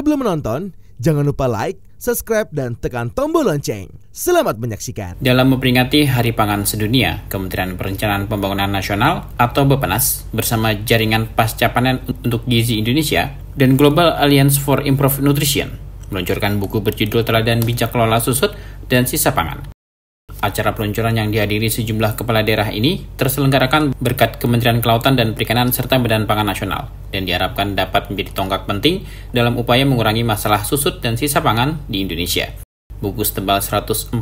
Sebelum menonton, jangan lupa like, subscribe, dan tekan tombol lonceng. Selamat menyaksikan. Dalam memperingati Hari Pangan Sedunia, Kementerian Perencanaan Pembangunan Nasional atau Bappenas bersama Jaringan Pasca Panen untuk Gizi Indonesia dan Global Alliance for Improved Nutrition meluncurkan buku berjudul Teladan Bijak Kelola Susut dan Sisa Pangan. Acara peluncuran yang dihadiri sejumlah kepala daerah ini terselenggarakan berkat Kementerian Kelautan dan Perikanan serta Badan Pangan Nasional dan diharapkan dapat menjadi tonggak penting dalam upaya mengurangi masalah susut dan sisa pangan di Indonesia. Buku setebal 141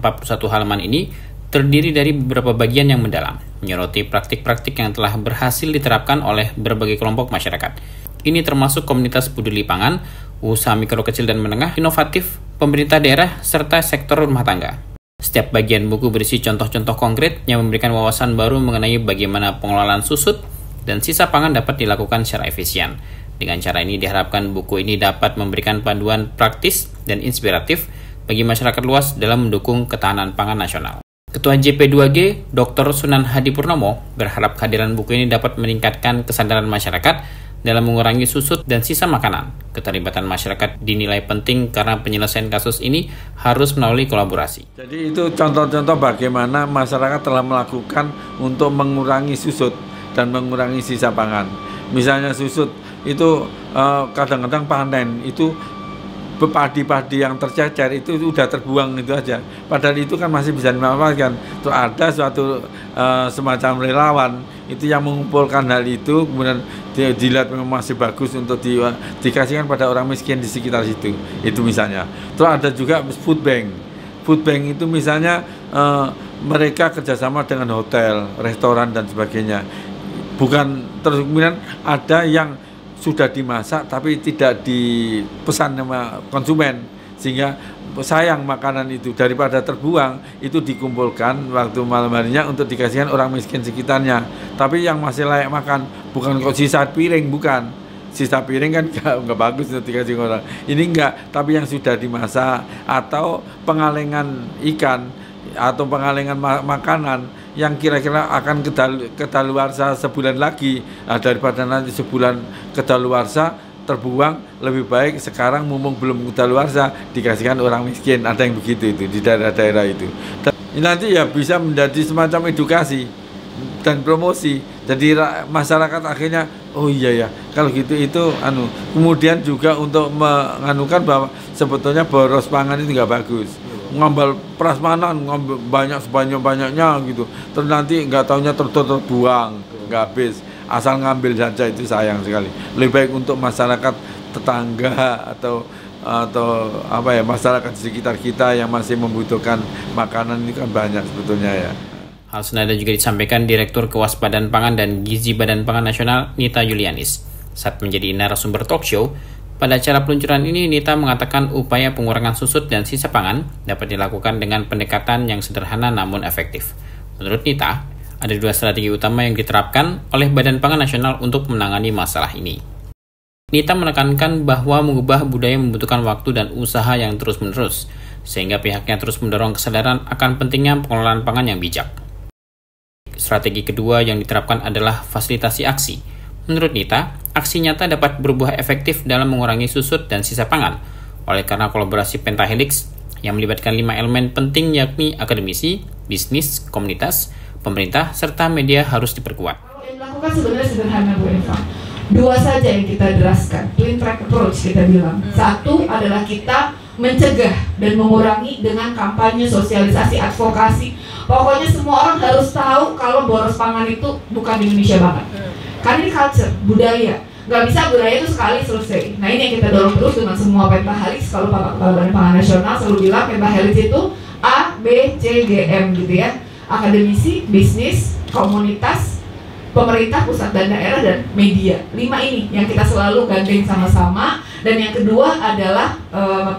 halaman ini terdiri dari beberapa bagian yang mendalam, menyoroti praktik-praktik yang telah berhasil diterapkan oleh berbagai kelompok masyarakat. Ini termasuk komunitas peduli pangan, usaha mikro kecil dan menengah, inovatif, pemerintah daerah, serta sektor rumah tangga. Setiap bagian buku berisi contoh-contoh konkret yang memberikan wawasan baru mengenai bagaimana pengelolaan susut dan sisa pangan dapat dilakukan secara efisien. Dengan cara ini diharapkan buku ini dapat memberikan panduan praktis dan inspiratif bagi masyarakat luas dalam mendukung ketahanan pangan nasional. Ketua JP2G, Dr. Sunan Hadi Purnomo, berharap kehadiran buku ini dapat meningkatkan kesadaran masyarakat dalam mengurangi susut dan sisa makanan. Keterlibatan masyarakat dinilai penting karena penyelesaian kasus ini harus melalui kolaborasi. Jadi itu contoh-contoh bagaimana masyarakat telah melakukan untuk mengurangi susut dan mengurangi sisa pangan. Misalnya susut itu kadang-kadang panen itu padi-padi yang tercecer itu sudah terbuang itu aja. Padahal itu kan masih bisa dimanfaatkan. Terus ada suatu semacam relawan itu yang mengumpulkan hal itu, kemudian dilihat memang masih bagus untuk dikasihkan pada orang miskin di sekitar situ. Itu misalnya. Terus ada juga food bank. Food bank itu misalnya mereka kerjasama dengan hotel, restoran dan sebagainya. Bukan terus kemudian ada yang sudah dimasak tapi tidak dipesan sama konsumen, sehingga sayang makanan itu, daripada terbuang itu dikumpulkan waktu malam harinya untuk dikasihkan orang miskin sekitarnya. Tapi yang masih layak makan, bukan kok sisa piring, bukan. Sisa piring kan nggak bagus untuk dikasih orang. Ini enggak, tapi yang sudah dimasak atau pengalengan ikan atau pengalengan makanan yang kira-kira akan kedaluarsa sebulan lagi. Nah, daripada nanti sebulan kedaluarsa terbuang, lebih baik sekarang mumpung belum kedaluarsa dikasihkan orang miskin. Ada yang begitu itu di daerah-daerah itu. Dan nanti ya bisa menjadi semacam edukasi dan promosi. Jadi masyarakat akhirnya oh iya ya, kalau gitu itu kemudian juga untuk menganukan bahwa sebetulnya boros pangan itu nggak bagus. Ngambil prasmanan, ngambil banyak sebanyak-banyaknya gitu. Terus nanti nggak taunya terbuang, nggak habis. Asal ngambil saja itu sayang sekali. Lebih baik untuk masyarakat tetangga atau apa ya, masyarakat di sekitar kita yang masih membutuhkan makanan ini kan banyak sebetulnya ya. Hal senada juga disampaikan Direktur Kewaspadaan Pangan dan Gizi Badan Pangan Nasional Nita Yulianis saat menjadi narasumber talk show. Pada acara peluncuran ini, Nita mengatakan upaya pengurangan susut dan sisa pangan dapat dilakukan dengan pendekatan yang sederhana namun efektif. Menurut Nita, ada dua strategi utama yang diterapkan oleh Badan Pangan Nasional untuk menangani masalah ini. Nita menekankan bahwa mengubah budaya membutuhkan waktu dan usaha yang terus-menerus, sehingga pihaknya terus mendorong kesadaran akan pentingnya pengelolaan pangan yang bijak. Strategi kedua yang diterapkan adalah fasilitasi aksi. Menurut Nita, aksi nyata dapat berbuah efektif dalam mengurangi susut dan sisa pangan, oleh karena kolaborasi pentahelix yang melibatkan 5 elemen penting yakni akademisi, bisnis, komunitas, pemerintah, serta media harus diperkuat. Yang dilakukan sebenarnya sederhana Bu Eva. Dua saja yang kita deraskan, twin track approach kita bilang. Satu adalah kita mencegah dan mengurangi dengan kampanye, sosialisasi, advokasi. Pokoknya semua orang harus tahu kalau boros pangan itu bukan di Indonesia banget. Karena ini culture, budaya. Nggak bisa budaya itu sekali selesai. Nah ini yang kita dorong terus dengan semua pentahelix. Kalau Badan Pangan Nasional selalu bilang pentahelix itu A, B, C, G, M gitu ya. Akademisi, bisnis, komunitas, pemerintah pusat dan daerah, dan media. 5 ini yang kita selalu gandeng sama-sama. Dan yang kedua adalah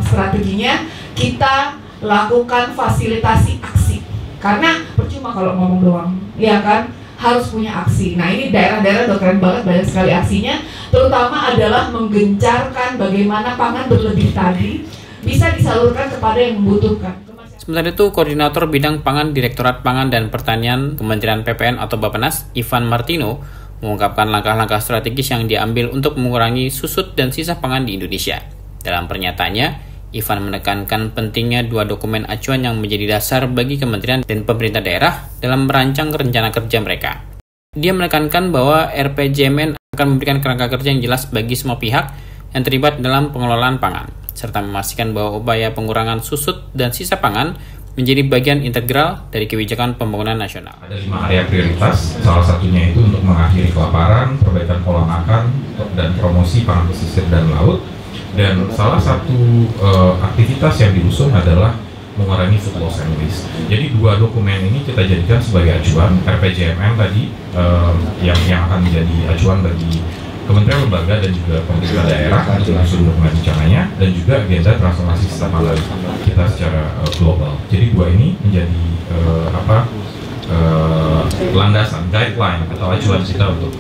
strateginya kita lakukan fasilitasi aksi. Karena percuma kalau ngomong doang, ya kan? Harus punya aksi. Nah ini daerah-daerah udah keren banget, banyak sekali aksinya. Terutama adalah menggencarkan bagaimana pangan berlebih tadi bisa disalurkan kepada yang membutuhkan. Sementara itu, Koordinator Bidang Pangan Direktorat Pangan dan Pertanian Kementerian PPN atau Bappenas, Ivan Martino, mengungkapkan langkah-langkah strategis yang diambil untuk mengurangi susut dan sisa pangan di Indonesia. Dalam pernyataannya, Ivan menekankan pentingnya dua dokumen acuan yang menjadi dasar bagi kementerian dan pemerintah daerah dalam merancang rencana kerja mereka. Dia menekankan bahwa RPJMN akan memberikan kerangka kerja yang jelas bagi semua pihak yang terlibat dalam pengelolaan pangan, serta memastikan bahwa upaya pengurangan susut dan sisa pangan menjadi bagian integral dari kebijakan pembangunan nasional. Ada 5 area prioritas, salah satunya itu untuk mengakhiri kelaparan, perbaikan pola makan, dan promosi pangan pesisir dan laut. Dan salah satu aktivitas yang diusung adalah mengurangi food loss and waste. Jadi dua dokumen ini kita jadikan sebagai acuan. RPJMN tadi yang akan menjadi acuan bagi kementerian lembaga dan juga pemerintah daerah untuk menyusun dokumen rencananya, dan juga agenda transformasi sistem pangan kita secara global. Jadi dua ini menjadi landasan, guideline atau acuan kita untuk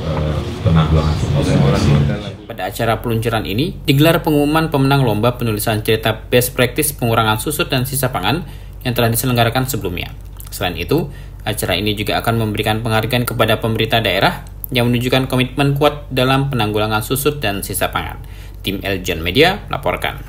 penanggulangan food loss and waste. Pada acara peluncuran ini, digelar pengumuman pemenang lomba penulisan cerita best practice pengurangan susut dan sisa pangan yang telah diselenggarakan sebelumnya. Selain itu, acara ini juga akan memberikan penghargaan kepada pemerintah daerah yang menunjukkan komitmen kuat dalam penanggulangan susut dan sisa pangan. Tim Eljon Media melaporkan.